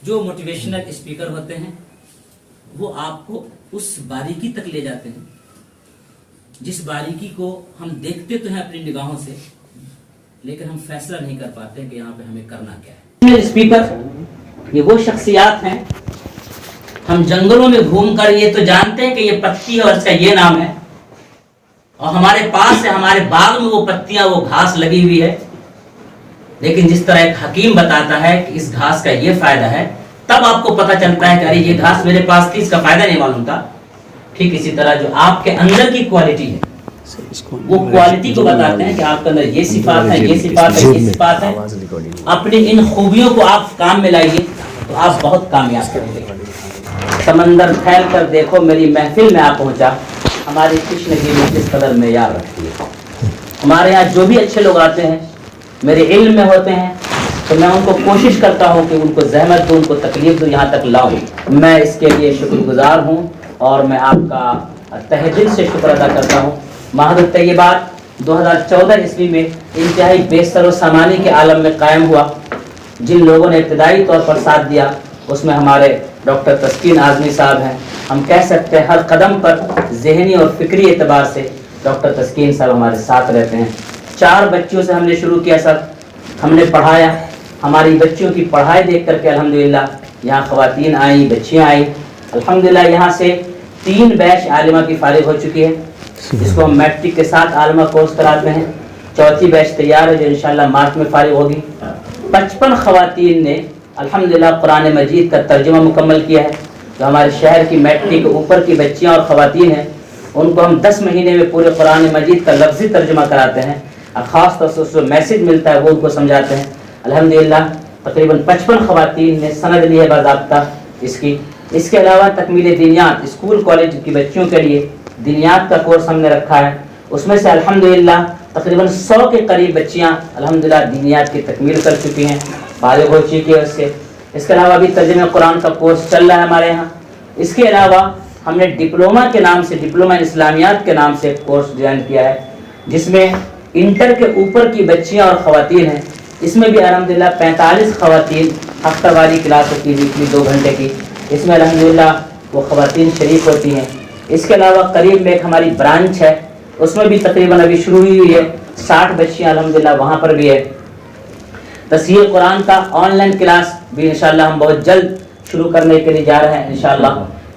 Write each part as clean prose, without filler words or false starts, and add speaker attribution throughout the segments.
Speaker 1: جو motivational speaker ہوتے ہیں وہ آپ کو اس باریکی تک لے جاتے ہیں جس باریکی کو ہم دیکھتے تو ہیں اپنی نگاہوں سے، لیکن ہم فیصلہ نہیں کر پاتے کہ یہاں پہ ہمیں کرنا کیا ہے۔ اسپیکر یہ وہ شخصیات ہیں، ہم جنگلوں میں گھوم کر یہ تو جانتے ہیں کہ یہ پتی ہے اور اس کا یہ نام ہے، اور ہمارے پاس ہے، ہمارے باغ میں وہ پتیاں، وہ گھاس لگی ہوئی ہے، لیکن جس طرح ایک حکیم بتاتا ہے کہ اس گھاس کا یہ فائدہ ہے، تب آپ کو پتہ چلتا ہے کہ ارے یہ گھاس میرے پاس تھی، اس کا فائدہ نہیں معلوم تھا۔ ٹھیک اسی طرح جو آپ کے اندر کی کوالٹی ہے وہ کوالٹی کو بتاتے ہیں کہ آپ کے اندر یہ صفات ہے، یہ صفات ہے، یہ صفات ہے۔ اپنی ان خوبیوں کو آپ کام میں لائیے تو آپ بہت کامیاب کریں گے۔ سمندر پھیل کر دیکھو میری محفل میں آپ پہنچا، ہماری تشنگی میں کس قدر معیار رکھتی ہے۔ ہمارے یہاں جو بھی اچھے لوگ آتے ہیں میرے علم میں ہوتے ہیں تو میں ان کو کوشش کرتا ہوں کہ ان کو زحمت دوں، ان کو تکلیف دوں، یہاں تک لاؤں۔ میں اس کے لیے شکر گزار ہوں اور میں آپ کا تہ دل سے شکر ادا کرتا ہوں۔ معہد الطیبات 2014 عیسوی میں انتہائی بے سر و سامانی کے عالم میں قائم ہوا۔ جن لوگوں نے ابتدائی طور پر ساتھ دیا اس میں ہمارے ڈاکٹر تسکین اعظمی صاحب ہیں۔ ہم کہہ سکتے ہیں ہر قدم پر ذہنی اور فکری اعتبار سے ڈاکٹر تسکین صاحب ہمارے ساتھ رہتے ہیں۔ 4 بچیوں سے ہم نے شروع کیا سر، ہم نے پڑھایا، ہماری بچیوں کی پڑھائی دیکھ کر کے الحمدللہ یہاں خواتین آئیں، بچیاں آئیں۔ الحمدللہ یہاں سے 3 بیچ عالمہ کی فارغ ہو چکی ہے، جس کو ہم میٹرک کے ساتھ عالمہ کورس کراتے ہیں۔ 4تھی بیچ تیار ہے جو انشاءاللہ مارچ میں فارغ ہوگی۔ 55 خواتین نے الحمدللہ قرآن مجید کا ترجمہ مکمل کیا ہے۔ جو ہمارے شہر کی میٹرک کے اوپر کی بچیاں اور خواتین ہیں ان کو ہم 10 مہینے میں پورے قرآن مجید کا لفظی ترجمہ کراتے ہیں، اور خاص طور سے اس جو میسج ملتا ہے وہ ان کو سمجھاتے ہیں۔ الحمدللہ تقریباً 55 خواتین نے سند لی ہے باضابطہ اس کی۔ اس کے علاوہ تکمیل دینیات اسکول کالج کی بچیوں کے لیے دینیات کا کورس ہم نے رکھا ہے، اس میں سے الحمدللہ تقریباً 100 کے قریب بچیاں الحمدللہ دینیات کی تکمیل کر چکی ہیں، فارغ ہو چکی ہے اس سے۔ اس کے علاوہ بھی ترجمہ قرآن کا کورس چل رہا ہے ہمارے یہاں۔ اس کے علاوہ ہم نے ڈپلومہ کے نام سے، ڈپلومہ اسلامیات کے نام سے ایک کورس جوائن کیا ہے جس میں انٹر کے اوپر کی بچیاں اور خواتین ہیں۔ اس میں بھی الحمدللہ 45 خواتین ہفتہ واری کلاس ہوتی ہے 2 گھنٹے کی، اس میں الحمدللہ وہ خواتین شریک ہوتی ہیں۔ اس کے علاوہ قریب میں ایک ہماری برانچ ہے، اس میں بھی تقریباً ابھی شروع ہوئی ہے، 60 بچیاں الحمدللہ وہاں پر بھی ہے۔ تفسیر قرآن کا آن لائن کلاس بھی انشاءاللہ ہم بہت جلد شروع کرنے کے لیے جا رہے ہیں انشاءاللہ۔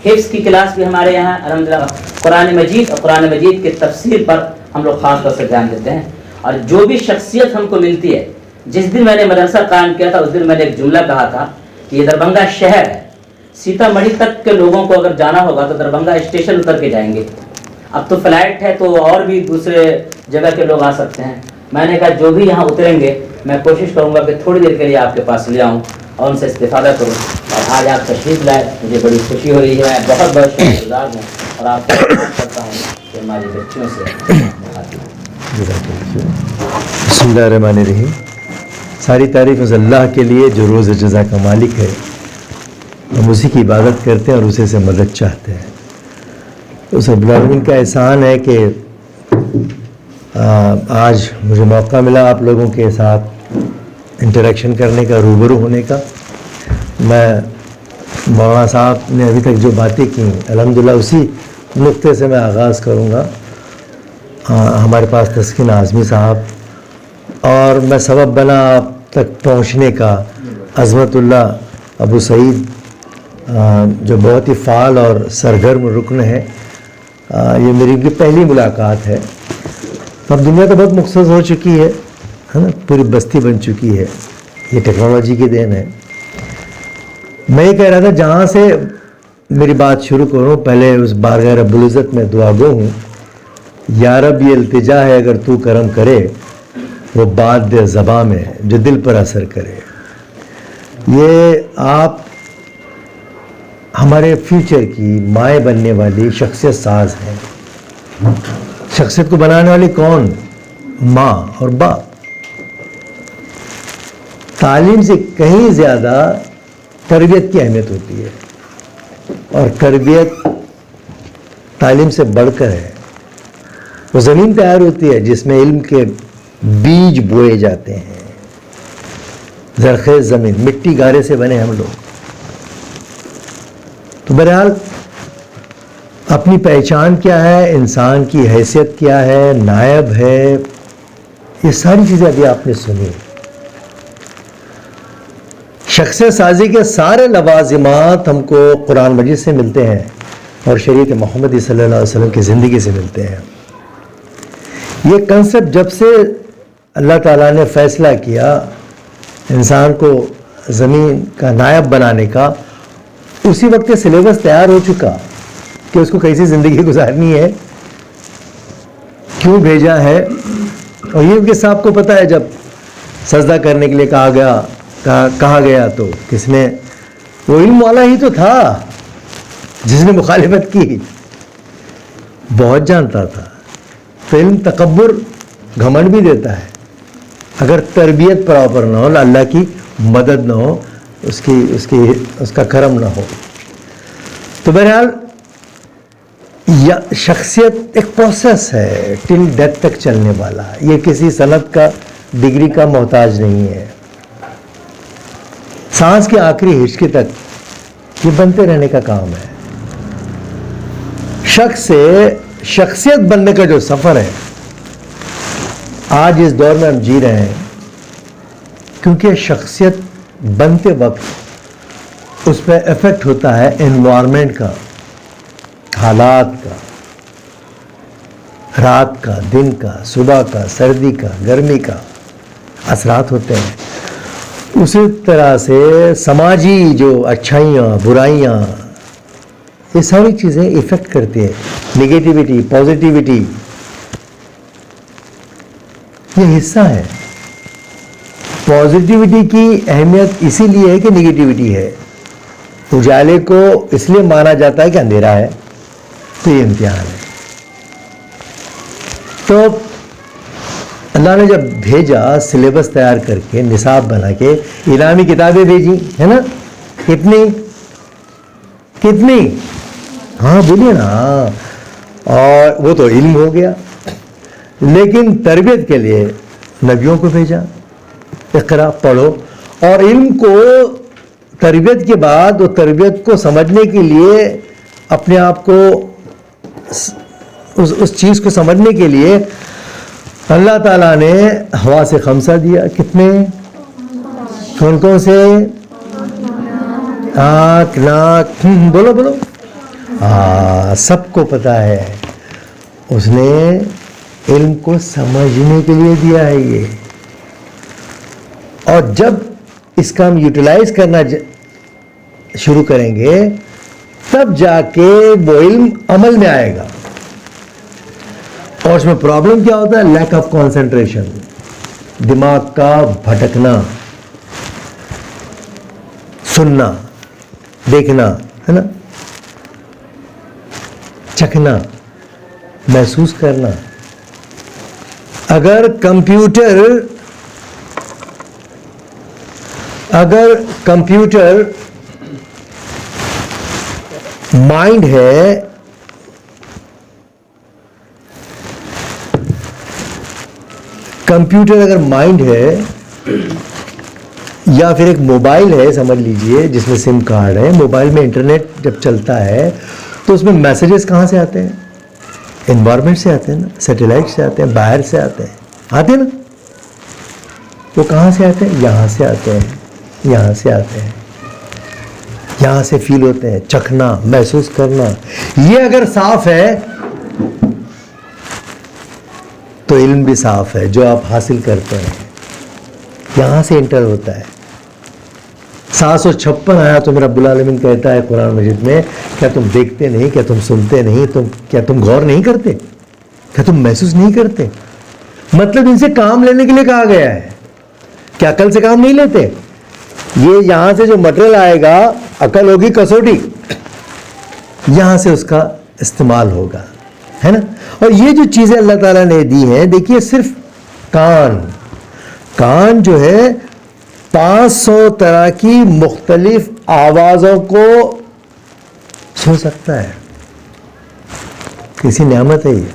Speaker 1: حفظ کی کلاس بھی ہمارے یہاں الحمدللہ، قرآن مجید اور قرآن مجید کے تفسیر پر ہم لوگ خاص طور سے دھیان دیتے ہیں۔ اور جو بھی شخصیت ہم کو ملتی ہے، جس دن میں نے مدرسہ قائم کیا تھا اس دن میں نے ایک جملہ کہا تھا کہ یہ دربھنگہ شہر ہے، سیتامڑھی تک کے لوگوں کو اگر جانا ہوگا تو دربھنگہ اسٹیشن اتر کے جائیں گے، اب تو فلائٹ ہے تو اور بھی دوسرے جگہ کے لوگ آ سکتے ہیں۔ میں نے کہا جو بھی یہاں اتریں گے میں کوشش کروں گا کہ تھوڑی دیر کے لیے آپ کے پاس لے آؤں اور ان سے استفادہ کروں، اور آج آپ تشریف لائے، مجھے بڑی خوشی ہو رہی ہے، میں بہت بہت شکر گزار ہوں اور آپ کو احترام کرتا ہوں کہ ہماری بچیوں سے
Speaker 2: بسم اللہ الرحمن الرحیم۔ ساری تعریف اس اللہ کے لیے جو روز جزا کا مالک ہے، ہم اسی کی عبادت کرتے ہیں اور اسے سے مدد چاہتے ہیں۔ اس رب العالمین کا احسان ہے کہ آج مجھے موقع ملا آپ لوگوں کے ساتھ انٹریکشن کرنے کا، روبرو ہونے کا۔ میں مولانا صاحب نے ابھی تک جو باتیں کی الحمدللہ اسی نقطے سے میں آغاز کروں گا۔ ہمارے پاس تسکین اعظمی صاحب اور میں سبب بنا آپ تک پہنچنے کا عظمت اللہ ابو سعید، جو بہت ہی فعال اور سرگرم رکن ہے۔ یہ میری ان کی پہلی ملاقات ہے۔ اب دنیا تو بہت مختصر ہو چکی ہے نا، پوری بستی بن چکی ہے، یہ ٹیکنالوجی کی دین ہے۔ میں یہ کہہ رہا تھا جہاں سے میری بات شروع کروں، پہلے اس بارگاہ رب العزت میں دعا گو ہوں، یا رب یہ التجا ہے اگر تو کرم کرے، وہ بات دے زباں میں جو دل پر اثر کرے۔ یہ آپ ہمارے فیوچر کی مائیں بننے والی شخصیت ساز ہیں۔ شخصیت کو بنانے والی کون؟ ماں اور باپ۔ تعلیم سے کہیں زیادہ تربیت کی اہمیت ہوتی ہے، اور تربیت تعلیم سے بڑھ کر ہے۔ وہ زمین تیار ہوتی ہے جس میں علم کے بیج بوئے جاتے ہیں۔ زرخیز زمین، مٹی گارے سے بنے ہم لوگ، تو بہرحال اپنی پہچان کیا ہے، انسان کی حیثیت کیا ہے، نائب ہے، یہ ساری چیزیں ابھی آپ نے سنی. شخصیت سازی کے سارے لوازمات ہم کو قرآن مجید سے ملتے ہیں اور شریعت محمدی صلی اللہ علیہ وسلم کی زندگی سے ملتے ہیں. یہ کنسپٹ جب سے اللہ تعالیٰ نے فیصلہ کیا انسان کو زمین کا نائب بنانے کا، اسی وقت سلیبس تیار ہو چکا کہ اس کو کیسی زندگی گزارنی ہے، کیوں بھیجا ہے. اور یہ کہ صاحب کو پتہ ہے جب سجدہ کرنے کے لیے کہا گیا تو کس نے، وہ علم والا ہی تو تھا جس نے مخالفت کی، بہت جانتا تھا. تو علم تکبر، گھمنڈ بھی دیتا ہے اگر تربیت پراپر نہ ہو، اللہ کی مدد نہ ہو، اس کا کرم نہ ہو. تو بہرحال شخصیت ایک پروسیس ہے ٹل ڈیتھ تک چلنے والا. یہ کسی صنعت کا، ڈگری کا محتاج نہیں ہے. سانس کے آخری ہچکی تک یہ بنتے رہنے کا کام ہے. شخصیت بننے کا جو سفر ہے آج اس دور میں ہم جی رہے ہیں، کیونکہ شخصیت بنتے وقت اس پہ ایفیکٹ ہوتا ہے انوائرمنٹ کا، حالات کا، رات کا، دن کا، صبح کا، سردی کا، گرمی کا اثرات ہوتے ہیں. اسی طرح سے سماجی جو اچھائیاں، برائیاں، یہ ساری چیزیں ایفیکٹ کرتی ہیں. نگیٹیوٹی، پازیٹیوٹی، یہ حصہ ہے. پازیٹیوٹی کی اہمیت اسی لیے ہے کہ نگیٹیوٹی ہے. اجالے کو اس لیے مانا جاتا ہے کہ اندھیرا ہے، تو یہ امتحان ہے. تو اللہ نے جب بھیجا سلیبس تیار کر کے، نصاب بنا کے، الہامی کتابیں بھیجی ہے نا. کتنی ہاں بولیے نا. اور وہ تو علم ہو گیا، لیکن تربیت کے لیے نبیوں کو بھیجا. اقرا، پڑھو. اور علم کو تربیت کے بعد، وہ تربیت کو سمجھنے کے لیے، اپنے آپ کو اس چیز کو سمجھنے کے لیے اللہ تعالیٰ نے حواس خمسہ دیا. کتنے؟ کون سے؟ آنکھ، ناک، بولو. سب کو پتا ہے. اس نے علم کو سمجھنے کے لیے دیا ہے یہ. اور جب اس کا ہم یوٹیلائز کرنا شروع کریں گے تب جا کے وہ علم عمل میں آئے گا. اور اس میں پرابلم کیا ہوتا ہے؟ لیک آف کانسنٹریشن، دماغ کا بھٹکنا. سننا، دیکھنا ہے نا، چکھنا، محسوس کرنا. اگر کمپیوٹر مائنڈ ہے، کمپیوٹر اگر مائنڈ ہے، یا پھر ایک موبائل ہے سمجھ لیجئے جس میں سم کارڈ ہے. موبائل میں انٹرنیٹ جب چلتا ہے تو اس میں میسیجز کہاں سے آتے ہیں؟ انوائرمنٹ سے آتے ہیں نا، سیٹلائٹ سے آتے ہیں، باہر سے آتے ہیں نا. وہ کہاں سے آتے ہیں؟ یہاں سے آتے ہیں، یہاں سے آتے ہیں، یہاں سے فیل ہوتے ہیں. چکھنا، محسوس کرنا، یہ اگر صاف ہے تو علم بھی صاف ہے جو آپ حاصل کرتے ہیں. یہاں سے انٹر ہوتا ہے. 756 آیا تو رب العالمین کہتا ہے قرآن مجید میں، کیا تم دیکھتے نہیں، کیا تم سنتے نہیں، کیا تم غور نہیں کرتے، کیا تم محسوس نہیں کرتے؟ مطلب ان سے کام لینے کے لیے کہا گیا ہے. کیا عقل سے کام نہیں لیتے؟ یہ یہاں سے جو مٹیریل آئے گا، عقل ہوگی کسوٹی، یہاں سے اس کا استعمال ہوگا، ہے نا. اور یہ جو چیزیں اللہ تعالیٰ نے دی ہیں، دیکھیے صرف کان جو ہے 500 طرح کی مختلف آوازوں کو سن سکتا ہے. کسی نعمت ہے یہ.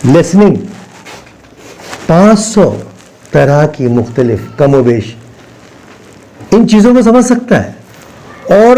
Speaker 2: لسننگ، 500 طرح کی مختلف، کم و بیش ان چیزوں کو سمجھ سکتا ہے. اور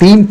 Speaker 2: 3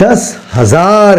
Speaker 2: 10,000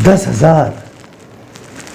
Speaker 2: 10,000।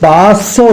Speaker 2: 500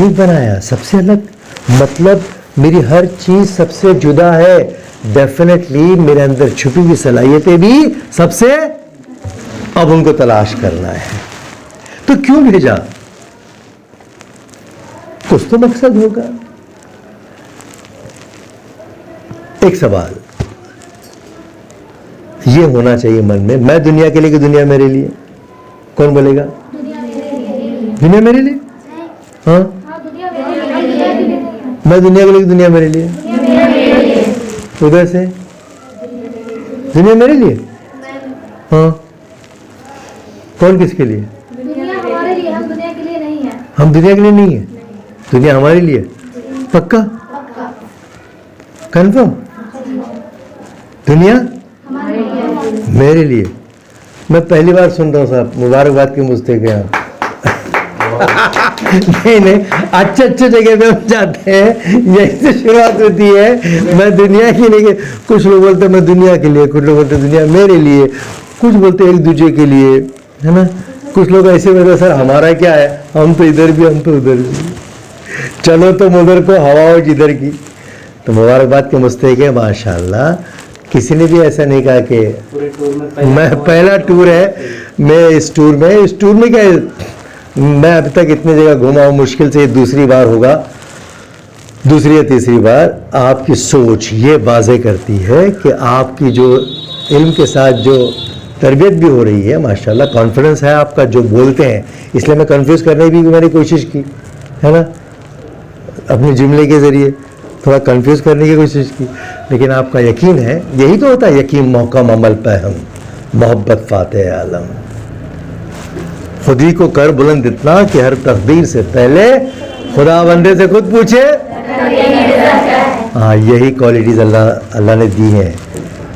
Speaker 2: یونیک بنایا, سب سے الگ, مطلب میری ہر چیز سب سے جدا ہے, ڈیفینیٹلی میرے اندر چھپی ہوئی صلاحیتیں بھی سب سے, اب ان کو تلاش کرنا ہے. تو کیوں بھیجا؟ کچھ تو مقصد ہوگا. ایک سوال یہ ہونا چاہیے من میں دنیا کے لیے کہ دنیا میرے لیے؟ کون بولے گا؟ دنیا میرے لیے. ہاں, میں دنیا کے لیے کہ دنیا میرے لیے؟ ادھر سے دنیا میرے لیے. ہاں, کون کس کے لیے؟ ہم دنیا کے لیے نہیں ہیں, دنیا ہمارے لیے. پکا کنفرم؟ دنیا میرے لیے. میں پہلی بار سن رہا ہوں صاحب, مبارکباد کی مجھ کے یہاں. نہیں اچھے جگہ پہ ہم جاتے ہیں, یہی سے شروعات ہوتی ہے. میں دنیا کی نہیں, کچھ لوگ بولتے ہیں میں دنیا کے لیے, کچھ لوگ بولتے ہیں دنیا میرے لیے, کچھ بولتے ہیں ایک دوسرے کے لیے, ہے نا. کچھ لوگ ایسے بولتے ہیں سر ہمارا کیا ہے, ہم تو ادھر بھی, ہم تو ادھر بھی. چلو تم ادھر کو, ہوا ہو جدھر کی. تو مبارکباد کے مستحق ہے ماشاء اللہ. کسی نے بھی ایسا نہیں کہا کہ میں پہلا ٹور ہے, میں اس ٹور میں کیا ہے, میں اب تک اتنی جگہ گھوما ہوں, مشکل سے یہ دوسری بار ہوگا, دوسری یا تیسری بار. آپ کی سوچ یہ واضح کرتی ہے کہ آپ کی جو علم کے ساتھ جو تربیت بھی ہو رہی ہے ماشاءاللہ, کانفیڈنس ہے آپ کا جو بولتے ہیں. اس لیے میں کنفیوز کرنے کی بھی میں نے کوشش کی ہے نا, اپنے جملے کے ذریعے تھوڑا کنفیوز کرنے کی کوشش کی, لیکن آپ کا یقین ہے, یہی تو ہوتا ہے یقین محکم عمل پہ ہم, محبت فاتح عالم. خودی کو کر بلند اتنا کہ ہر تقدیر سے پہلے خدا بندے سے خود پوچھے. ہاں, یہی کوالٹیز اللہ نے دی ہیں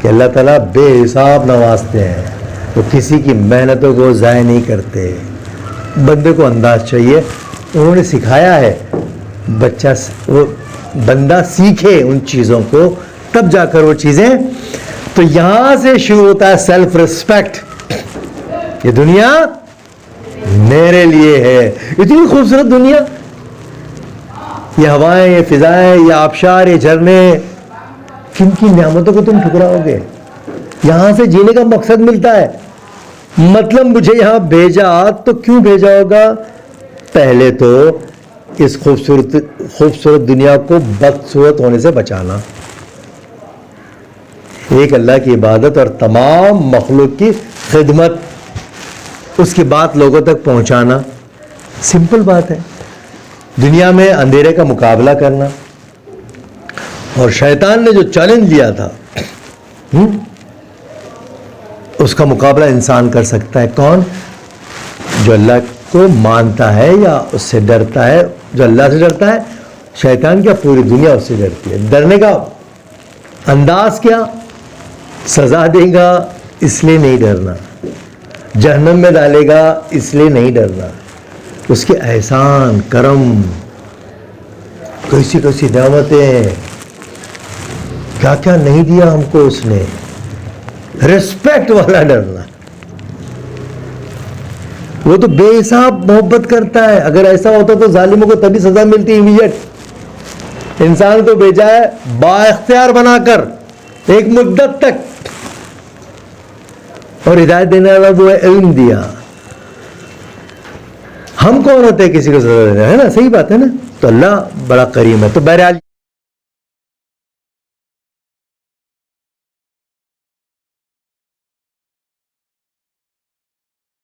Speaker 2: کہ اللہ تعالیٰ بے حساب نوازتے ہیں, وہ کسی کی محنتوں کو ضائع نہیں کرتے. بندے کو انداز چاہیے, انہوں نے سکھایا ہے, وہ بندہ سیکھے ان چیزوں کو, تب جا کر وہ چیزیں. تو یہاں سے شروع ہوتا ہے سیلف ریسپیکٹ. یہ دنیا میرے لیے ہے, اتنی خوبصورت دنیا, یہ ہوائیں, یہ فضائیں, یہ آبشار, یہ جھرنے, کن کی نعمتوں کو تم ٹھکراؤ گے. یہاں سے جینے کا مقصد ملتا ہے. مطلب مجھے یہاں بھیجا تو کیوں بھیجا ہوگا؟ پہلے تو اس خوبصورت دنیا کو بدصورت ہونے سے بچانا, ایک اللہ کی عبادت اور تمام مخلوق کی خدمت, اس کی بات لوگوں تک پہنچانا. سمپل بات ہے. دنیا میں اندھیرے کا مقابلہ کرنا, اور شیطان نے جو چیلنج دیا تھا اس کا مقابلہ انسان کر سکتا ہے. کون؟ جو اللہ کو مانتا ہے یا اس سے ڈرتا ہے. جو اللہ سے ڈرتا ہے, شیطان کیا پوری دنیا اس سے ڈرتی ہے. ڈرنے کا انداز کیا؟ سزا دے گا اس لیے نہیں ڈرنا, جہنم میں ڈالے گا اس لیے نہیں ڈرنا. اس کے احسان, کرم, کیسی کیسی نعمتیں, کیا کیا نہیں دیا ہم کو اس نے. ریسپیکٹ والا ڈرنا. وہ تو بے حساب محبت کرتا ہے. اگر ایسا ہوتا تو ظالموں کو تبھی سزا ملتی امیڈیٹ. انسان کو بھیجا ہے با اختیار بنا کر ایک مدت تک, اور ہدایت دینے والا وہ علم دیا. ہم کون ہوتے ہیں کسی کو سزا دینا, ہے نا, صحیح بات ہے نا. تو اللہ بڑا کریم ہے. تو بہرحال